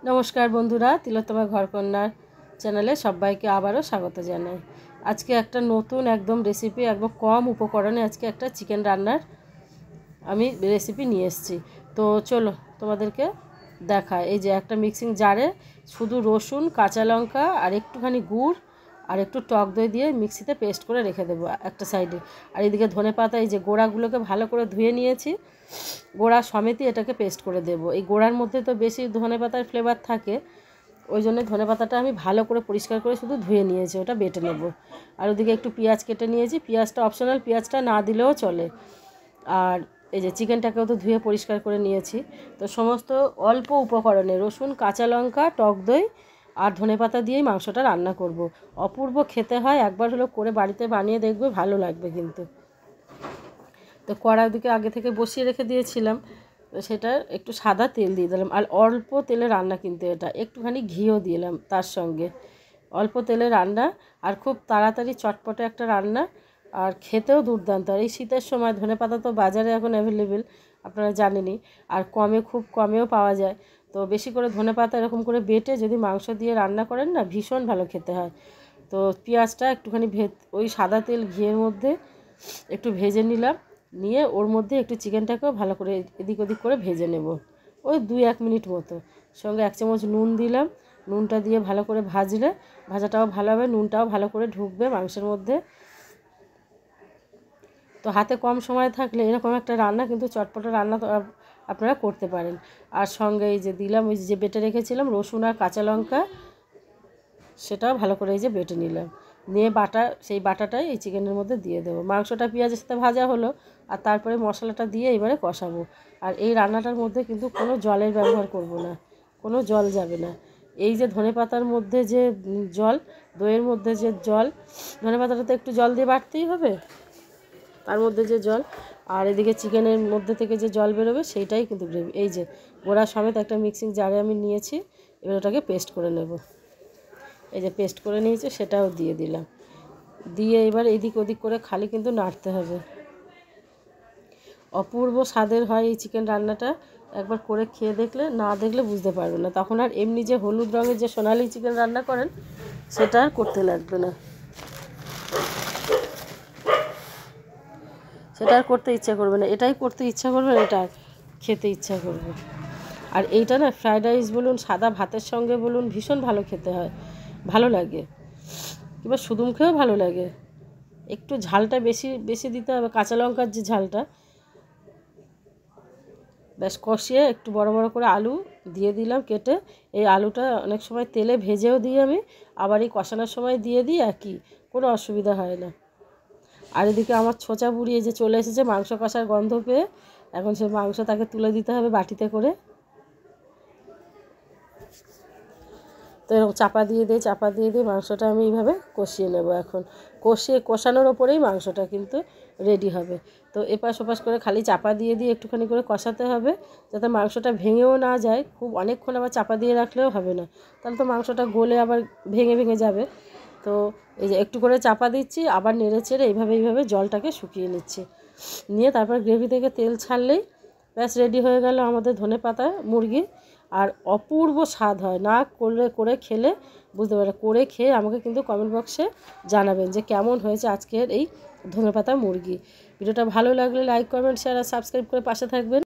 নমস্কার বন্ধুরা, তিলোত্তমা ঘরকন্যার চ্যানেলে সবাইকে আবারও স্বাগত জানাই। আজকে একটা নতুন একদম রেসিপি, একদম কম উপকরণে আজকে একটা চিকেন রান্নার আমি রেসিপি নিয়ে এসেছি। তো চলো তোমাদেরকে দেখায়। এই যে একটা মিক্সিং জারে শুধু রসুন, কাঁচা লঙ্কা আর একটুখানি গুড় আর একটু টক দই দিয়ে মিক্সিতে পেস্ট করে রেখে দেবো একটা সাইডে। আর এদিকে ধনেপাতা, এই যে গোড়াগুলোকে ভালো করে ধুয়ে নিয়েছি, গোড়া সমেতই এটাকে পেস্ট করে দেব। এই গোড়ার মধ্যে তো বেশি ধনেপাতার ফ্লেভার থাকে, ওই জন্য ধনেপাতাটা আমি ভালো করে পরিষ্কার করে শুধু ধুয়ে নিয়েছি, ওটা বেটে নেব। আর ওদিকে একটু পেঁয়াজ কেটে নিয়েছি, পেঁয়াজটা অপশনাল, পেঁয়াজটা না দিলেও চলে। আর এই যে চিকেনটাকেও তো ধুয়ে পরিষ্কার করে নিয়েছি। তো সমস্ত অল্প উপকরণে রসুন, কাঁচা লঙ্কা, টক দই আর ধনেপাতা দিয়েই মাংসটা রান্না করব। অপূর্ব খেতে হয়, একবার হলো করে বাড়িতে বানিয়ে দেখবে, ভালো লাগবে কিন্তু। তো কড়ার দিকে আগে থেকে বসিয়ে রেখে দিয়েছিলাম, তো সেটা একটু সাদা তেল দিয়ে দিলাম। আর অল্প তেলে রান্না, কিন্তু এটা একটুখানি ঘিও দিলাম তার সঙ্গে। অল্প তেলে রান্না আর খুব তাড়াতাড়ি চটপটে একটা রান্না, আর খেতেও দুর্দান্ত। আর এই শীতের সময় ধনেপাতা তো বাজারে এখন অ্যাভেলেবেল, আপনারা জানেনই। আর খুব কমেও পাওয়া যায়। তো বেশি করে ধনেপাতা এরকম করে বেটে যদি মাংস দিয়ে রান্না করেন না, ভীষণ ভালো খেতে হয়। তো পেঁয়াজটা একটুখানি ওই সাদা তেল ঘিয়ের মধ্যে একটু ভেজে নিলাম, নিয়ে ওর মধ্যে একটু চিকেনটাকেও ভালো করে এদিক ওদিক করে ভেজে নেব, ওই 2-1 মিনিট মতো। সঙ্গে 1 চামচ নুন দিলাম, নুনটা দিয়ে ভালো করে ভাজলে ভাজাটাও ভালো হবে, নুনটাও ভালো করে ঢুকবে মাংসের মধ্যে। তো হাতে কম সময় থাকলে এরকম একটা রান্না কিন্তু চটপটা রান্না আপনারা করতে পারেন। আর সঙ্গে এই যে দিলাম, ওই যে বেটে রেখেছিলাম রসুন আর কাঁচা লঙ্কা, সেটাও ভালো করে এই যে বেটে নিলাম, নিয়ে সেই বাটাটাই এই চিকেনের মধ্যে দিয়ে দেবো। মাংসটা পেঁয়াজের সাথে ভাজা হলো, আর তারপরে মশলাটা দিয়ে এবারে কষাবো। আর এই রান্নাটার মধ্যে কিন্তু কোনো জলের ব্যবহার করব না, কোনো জল যাবে না। এই যে ধনেপাতার মধ্যে যে জল, দইয়ের মধ্যে যে জল, ধনেপাতাটা তো একটু জল দিয়ে বাটতেই হবে, তার মধ্যে যে জল, আর এদিকে চিকেনের মধ্যে থেকে যে জল বেরোবে সেইটাই কিন্তু গ্রেভি। এই যে গোড়া সমেত একটা মিক্সিং জারে আমি নিয়েছি, এবার ওটাকে পেস্ট করে নেব। এই যে পেস্ট করে নিয়েছি, সেটাও দিয়ে দিলাম, দিয়ে এবার এদিক ওদিক করে খালি কিন্তু নাড়তে হবে। অপূর্ব স্বাদের হয় এই চিকেন রান্নাটা, একবার করে খেয়ে দেখলে, না দেখলে বুঝতে পারবে না। তখন আর এমনি যে হলুদ রঙের যে সোনালি চিকেন রান্না করেন, সেটা আর করতে লাগবে না, সেটা আর করতে ইচ্ছা করবে না। এটাই করতে ইচ্ছা করবে, এটা খেতে ইচ্ছা করবে। আর এইটা না ফ্রায়েড রাইস বলুন, সাদা ভাতের সঙ্গে বলুন, ভীষণ ভালো খেতে হয়, ভালো লাগে, কিংবা শুধু মুখেও ভালো লাগে। একটু ঝালটা বেশি বেশি দিতে হবে, কাঁচা লঙ্কার যে ঝালটা। বেশ কষিয়ে একটু বড় বড় করে আলু দিয়ে দিলাম কেটে। এই আলুটা অনেক সময় তেলে ভেজেও দিই আমি, আবার এই কষানোর সময় দিয়ে দিই, একই, কোনো অসুবিধা হয় না। আর এদিকে আমার ছোচা বুড়ি এই যে চলে এসেছে মাংস কষার গন্ধ পেয়ে। এখন সে মাংস তাকে তুলে দিতে হবে বাটিতে করে। তো এরকম চাপা দিয়ে দিয়ে মাংসটা আমি এইভাবে কষিয়ে নেব। এখন কষানোর ওপরেই মাংসটা কিন্তু রেডি হবে। তো এপাশ ওপাশ করে খালি চাপা দিয়ে একটুখানি করে কষাতে হবে, যাতে মাংসটা ভেঙেও না যায়। খুব অনেকক্ষণ আবার চাপা দিয়ে রাখলেও হবে না, তাহলে তো মাংসটা গলে আবার ভেঙে যাবে। তো এই যে একটু করে চাপা দিচ্ছি, আবার নেড়ে চেড়ে এইভাবে জলটাকে শুকিয়ে নিচ্ছি, নিয়ে তারপর গ্রেভি থেকে তেল ছাড়লেই ব্যাস রেডি হয়ে গেল আমাদের ধনেপাতা মুরগি। আর অপূর্ব স্বাদ হয়, না করে খেলে বুঝতে পারে। করে খেয়ে আমাকে কিন্তু কমেন্ট বক্সে জানাবেন যে কেমন হয়েছে আজকের এই ধনেপাতা মুরগি। ভিডিওটা ভালো লাগলে লাইক, কমেন্ট, শেয়ার আর সাবস্ক্রাইব করে পাশে থাকবেন।